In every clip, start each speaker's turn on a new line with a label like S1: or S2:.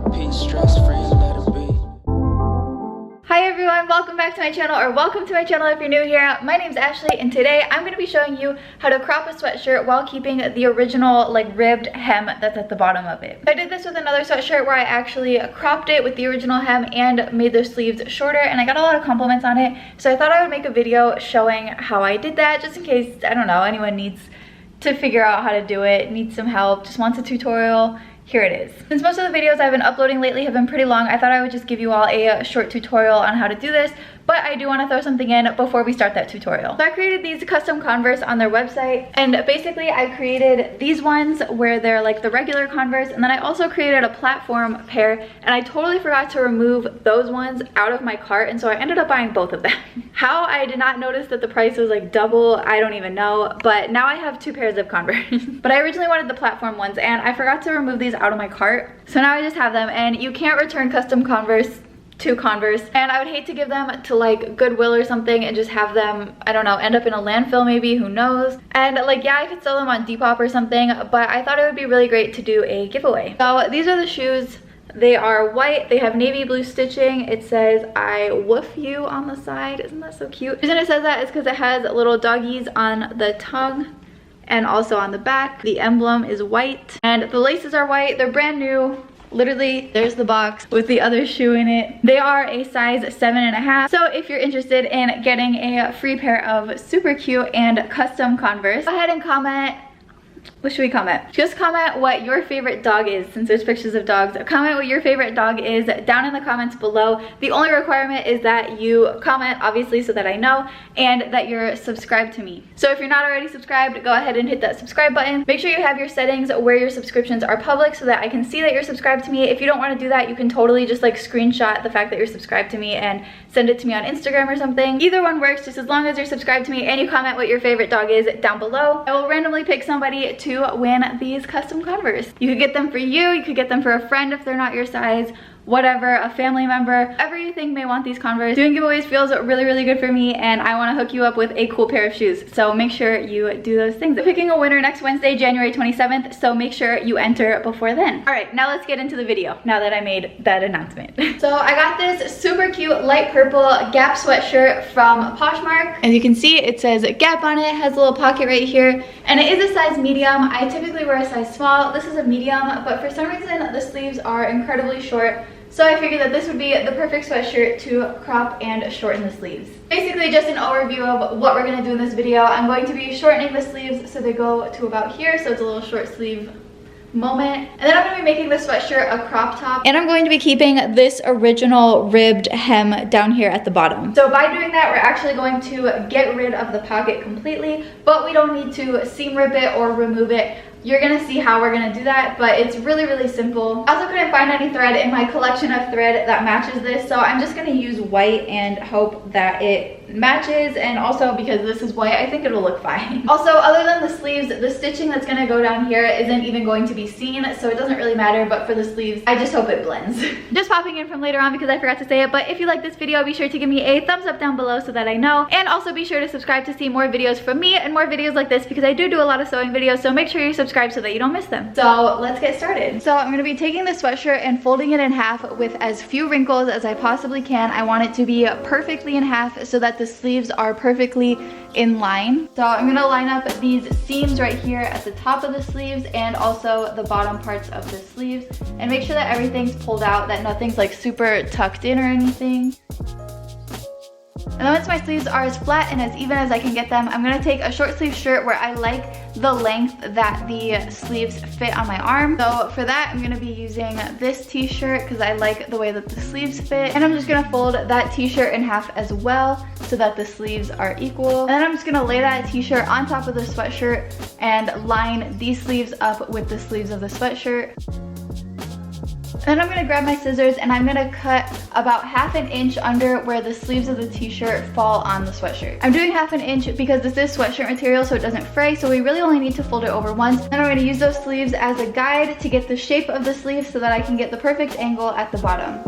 S1: at peace, stress free, let it be.
S2: Hi everyone, welcome back to my channel, or welcome to my channel if you're new here. My name's Ashley, and today I'm going to be showing you how to crop a sweatshirt while keeping the original ribbed hem that's at the bottom of it. I did this with another sweatshirt where I actually cropped it with the original hem and made the sleeves shorter, and I got a lot of compliments on it, so I thought I would make a video showing how I did that, just in case, I don't know, anyone needs to figure out how to do it, needs some help, just wants a tutorial. Here it is. Since most of the videos I've been uploading lately have been pretty long, I thought I would just give you all a short tutorial on how to do this, but I do want to throw something in before we start that tutorial. So I created these custom Converse on their website, and basically I created these ones where they're like the regular Converse, and then I also created a platform pair, and I totally forgot to remove those ones out of my cart, and so I ended up buying both of them. How I did not notice that the price was like double, I don't even know, but now I have two pairs of Converse. But I originally wanted the platform ones, and I forgot to remove these out of my cart, so now I just have them, and you can't return custom Converse to Converse, and I would hate to give them to like Goodwill or something and just have them, I don't know, end up in a landfill maybe, who knows. And like, yeah, I could sell them on Depop or something, but I thought it would be really great to do a giveaway. So these are the shoes. They are white, they have navy blue stitching. It says I woof you on the side. Isn't that so cute? The reason it says that is because it has little doggies on the tongue and also on the back. The emblem is white and the laces are white. They're brand new. Literally, there's the box with the other shoe in it. They are a size 7.5. So if you're interested in getting a free pair of super cute and custom Converse, go ahead and comment. What should we comment? Just comment what your favorite dog is, since there's pictures of dogs. Comment what your favorite dog is down in the comments below. The only requirement is that you comment, obviously, so that I know, and that you're subscribed to me. So if you're not already subscribed, go ahead and hit that subscribe button. Make sure you have your settings where your subscriptions are public so that I can see that you're subscribed to me. If you don't want to do that, you can totally just like screenshot the fact that you're subscribed to me and send it to me on Instagram or something. Either one works, just as long as you're subscribed to me and you comment what your favorite dog is down below. I will randomly pick somebody to win these custom Converse. You could get them for you could get them for a friend if they're not your size, whatever, a family member, whoever you think may want these Converse. Doing giveaways feels really, really good for me, and I want to hook you up with a cool pair of shoes, so make sure you do those things. I'm picking a winner next Wednesday, January 27th, so make sure you enter before then. All right, now let's get into the video, now that I made that announcement. So I got this super cute light purple Gap sweatshirt from Poshmark. As you can see, it says Gap on it, has a little pocket right here, and it is a size medium. I typically wear a size small. This is a medium, but for some reason the sleeves are incredibly short. So I figured that this would be the perfect sweatshirt to crop and shorten the sleeves. Basically just an overview of what we're gonna do in this video. I'm going to be shortening the sleeves so they go to about here, so it's a little short sleeve moment. And then I'm gonna be making the sweatshirt a crop top, and I'm going to be keeping this original ribbed hem down here at the bottom. So by doing that, we're actually going to get rid of the pocket completely, but we don't need to seam rip it or remove it. You're gonna see how we're gonna do that, but it's really, really simple. I also couldn't find any thread in my collection of thread that matches this, so I'm just gonna use white and hope that it matches, and also because this is white, I think it'll look fine. Also, other than the sleeves, the stitching that's gonna go down here isn't even going to be seen, so it doesn't really matter, but for the sleeves, I just hope it blends. Just popping in from later on because I forgot to say it, but if you like this video, be sure to give me a thumbs up down below so that I know, and also be sure to subscribe to see more videos from me and more videos like this, because I do a lot of sewing videos, so make sure you subscribe so that you don't miss them. So let's get started. So I'm gonna be taking the sweatshirt and folding it in half with as few wrinkles as I possibly can. I want it to be perfectly in half so that the sleeves are perfectly in line. So I'm gonna line up these seams right here at the top of the sleeves and also the bottom parts of the sleeves, and make sure that everything's pulled out, that nothing's like super tucked in or anything. And then once my sleeves are as flat and as even as I can get them, I'm gonna take a short sleeve shirt where I like the length that the sleeves fit on my arm. So for that, I'm gonna be using this t-shirt because I like the way that the sleeves fit. And I'm just gonna fold that t-shirt in half as well so that the sleeves are equal. And then I'm just gonna lay that t-shirt on top of the sweatshirt and line these sleeves up with the sleeves of the sweatshirt. Then I'm gonna grab my scissors and I'm gonna cut about 1/2 inch under where the sleeves of the t-shirt fall on the sweatshirt. I'm doing 1/2 inch because this is sweatshirt material, so it doesn't fray, so we really only need to fold it over once. Then I'm gonna use those sleeves as a guide to get the shape of the sleeve so that I can get the perfect angle at the bottom.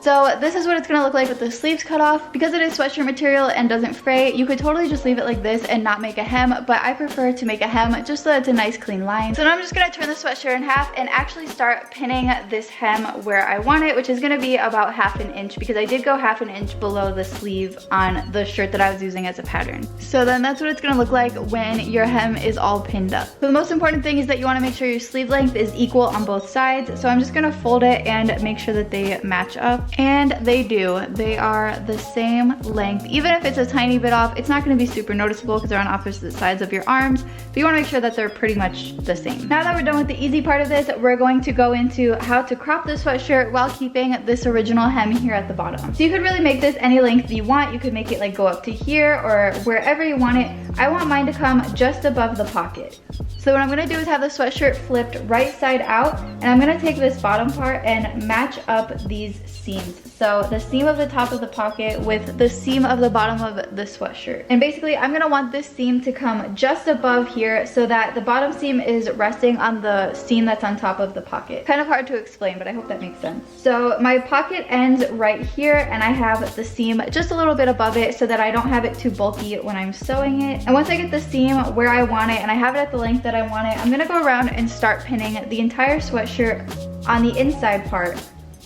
S2: So this is what it's gonna look like with the sleeves cut off. Because it is sweatshirt material and doesn't fray, you could totally just leave it like this and not make a hem, but I prefer to make a hem just so that it's a nice clean line. So now I'm just gonna turn the sweatshirt in half and actually start pinning this hem where I want it, which is gonna be about 1/2 inch, because I did go 1/2 inch below the sleeve on the shirt that I was using as a pattern. So then that's what it's gonna look like when your hem is all pinned up. So the most important thing is that you wanna make sure your sleeve length is equal on both sides. So I'm just gonna fold it and make sure that they match up. And they do. They are the same length. Even if it's a tiny bit off, it's not gonna be super noticeable because they're on opposite sides of your arms, but you wanna make sure that they're pretty much the same. Now that we're done with the easy part of this, we're going to go into how to crop the sweatshirt while keeping this original hem here at the bottom. So you could really make this any length you want. You could make it like go up to here or wherever you want it. I want mine to come just above the pocket. So what I'm gonna do is have the sweatshirt flipped right side out, and I'm gonna take this bottom part and match up these seams. So the seam of the top of the pocket with the seam of the bottom of the sweatshirt. And basically I'm gonna want this seam to come just above here so that the bottom seam is resting on the seam that's on top of the pocket. Kind of hard to explain, but I hope that makes sense. So my pocket ends right here, and I have the seam just a little bit above it so that I don't have it too bulky when I'm sewing it. And once I get the seam where I want it and I have it at the length that I want it, I'm gonna go around and start pinning the entire sweatshirt on the inside part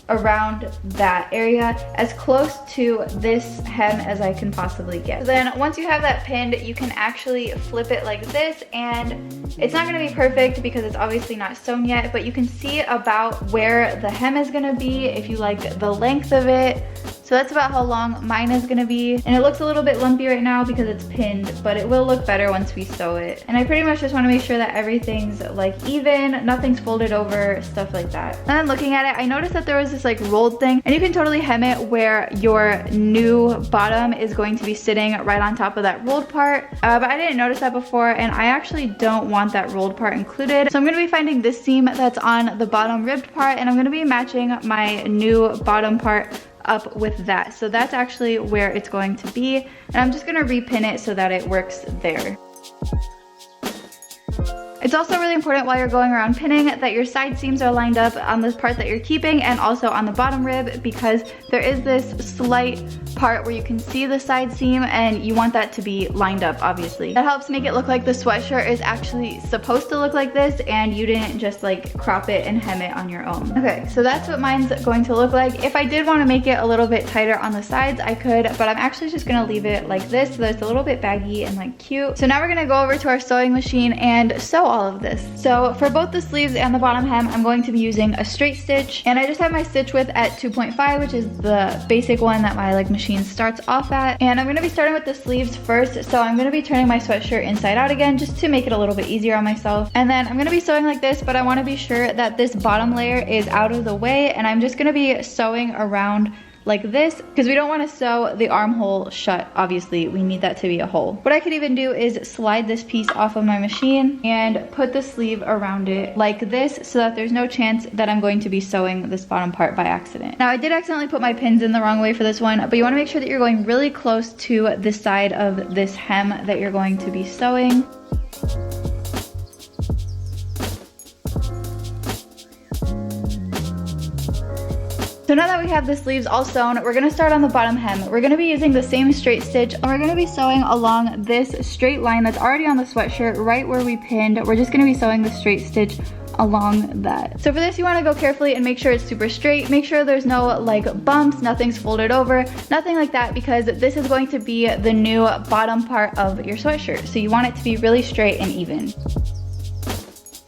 S2: around that area as close to this hem as I can possibly get. So then once you have that pinned, you can actually flip it like this, and it's not gonna be perfect because it's obviously not sewn yet, but you can see about where the hem is gonna be if you like the length of it. So that's about how long mine is gonna be. And it looks a little bit lumpy right now because it's pinned, but it will look better once we sew it. And I pretty much just wanna make sure that everything's like even, nothing's folded over, stuff like that. And then looking at it, I noticed that there was this like rolled thing, and you can totally hem it where your new bottom is going to be sitting right on top of that rolled part. But I didn't notice that before, and I actually don't want that rolled part included. So I'm gonna be finding this seam that's on the bottom ribbed part, and I'm gonna be matching my new bottom part up with that. So that's actually where it's going to be, and I'm just gonna repin it so that it works there. It's also really important while you're going around pinning that your side seams are lined up on this part that you're keeping and also on the bottom rib, because there is this slight part where you can see the side seam and you want that to be lined up, obviously. That helps make it look like the sweatshirt is actually supposed to look like this and you didn't just like crop it and hem it on your own. Okay, so that's what mine's going to look like. If I did want to make it a little bit tighter on the sides, I could, but I'm actually just gonna leave it like this so that it's a little bit baggy and like cute. So now we're gonna go over to our sewing machine and sew all of this. So for both the sleeves and the bottom hem, I'm going to be using a straight stitch, and I just have my stitch width at 2.5, which is the basic one that my like machine starts off at. And I'm gonna be starting with the sleeves first, so I'm gonna be turning my sweatshirt inside out again just to make it a little bit easier on myself. And then I'm gonna be sewing like this, but I wanna be sure that this bottom layer is out of the way, and I'm just gonna be sewing around like this because we don't want to sew the armhole shut. Obviously we need that to be a hole. What I could even do is slide this piece off of my machine and put the sleeve around it like this so that there's no chance that I'm going to be sewing this bottom part by accident. Now I did accidentally put my pins in the wrong way for this one, but you want to make sure that you're going really close to the side of this hem that you're going to be sewing. So now that we have the sleeves all sewn, we're gonna start on the bottom hem. We're gonna be using the same straight stitch, and we're gonna be sewing along this straight line that's already on the sweatshirt right where we pinned. We're just gonna be sewing the straight stitch along that. So for this, you wanna go carefully and make sure it's super straight. Make sure there's no like bumps, nothing's folded over, nothing like that, because this is going to be the new bottom part of your sweatshirt. So you want it to be really straight and even.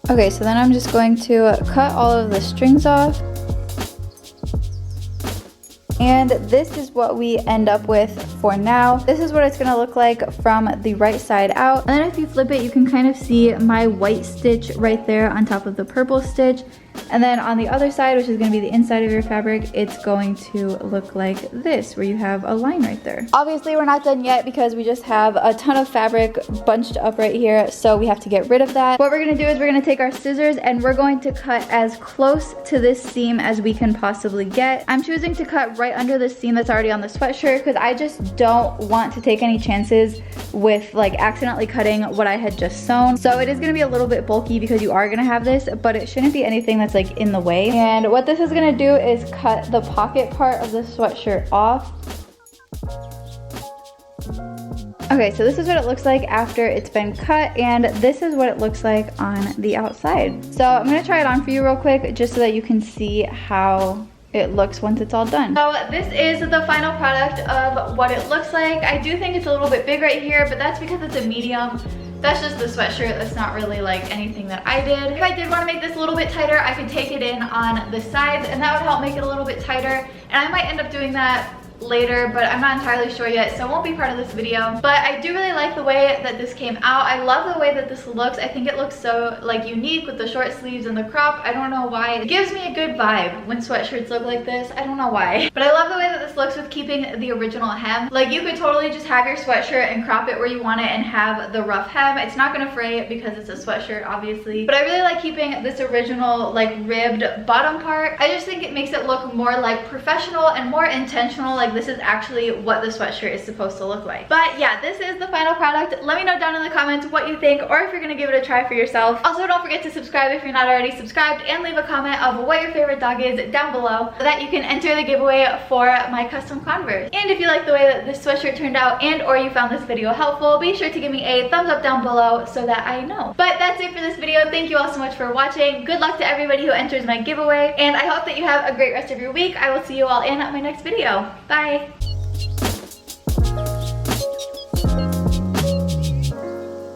S2: Okay, so then I'm just going to cut all of the strings off. And this is what we end up with for now. This is what it's gonna look like from the right side out. And then if you flip it, you can kind of see my white stitch right there on top of the purple stitch. And then on the other side, which is gonna be the inside of your fabric, it's going to look like this, where you have a line right there. Obviously, we're not done yet because we just have a ton of fabric bunched up right here, so we have to get rid of that. What we're gonna do is we're gonna take our scissors and we're going to cut as close to this seam as we can possibly get. I'm choosing to cut right under the seam that's already on the sweatshirt because I just don't want to take any chances with like accidentally cutting what I had just sewn. So it is gonna be a little bit bulky because you are gonna have this, but it shouldn't be anything that's like in the way. And what this is gonna do is cut the pocket part of the sweatshirt off. Okay, so this is what it looks like after it's been cut, and this is what it looks like on the outside. So I'm gonna try it on for you real quick just so that you can see how it looks once it's all done. So this is the final product of what it looks like. I do think it's a little bit big right here, but that's because it's a medium. That's just the sweatshirt. That's not really like anything that I did. If I did want to make this a little bit tighter, I could take it in on the sides and that would help make it a little bit tighter. And I might end up doing that later, but I'm not entirely sure yet, so it won't be part of this video. But I do really like the way that this came out. I love the way that this looks. I think it looks so like unique with the short sleeves and the crop. I don't know why. It gives me a good vibe when sweatshirts look like this. I don't know why. But I love the way that this looks with keeping the original hem. Like you could totally just have your sweatshirt and crop it where you want it and have the rough hem. It's not gonna fray because it's a sweatshirt, obviously. But I really like keeping this original like ribbed bottom part. I just think it makes it look more like professional and more intentional. Like this is actually what the sweatshirt is supposed to look like. But yeah, this is the final product. Let me know down in the comments what you think, or if you're gonna give it a try for yourself. Also, don't forget to subscribe if you're not already subscribed, and leave a comment of what your favorite dog is down below so that you can enter the giveaway for my custom Converse. And if you like the way that this sweatshirt turned out, and or you found this video helpful, be sure to give me a thumbs up down below so that I know. But that's it for this video. Thank you all so much for watching. Good luck to everybody who enters my giveaway, and I hope that you have a great rest of your week. I will see you all in my next video. Bye!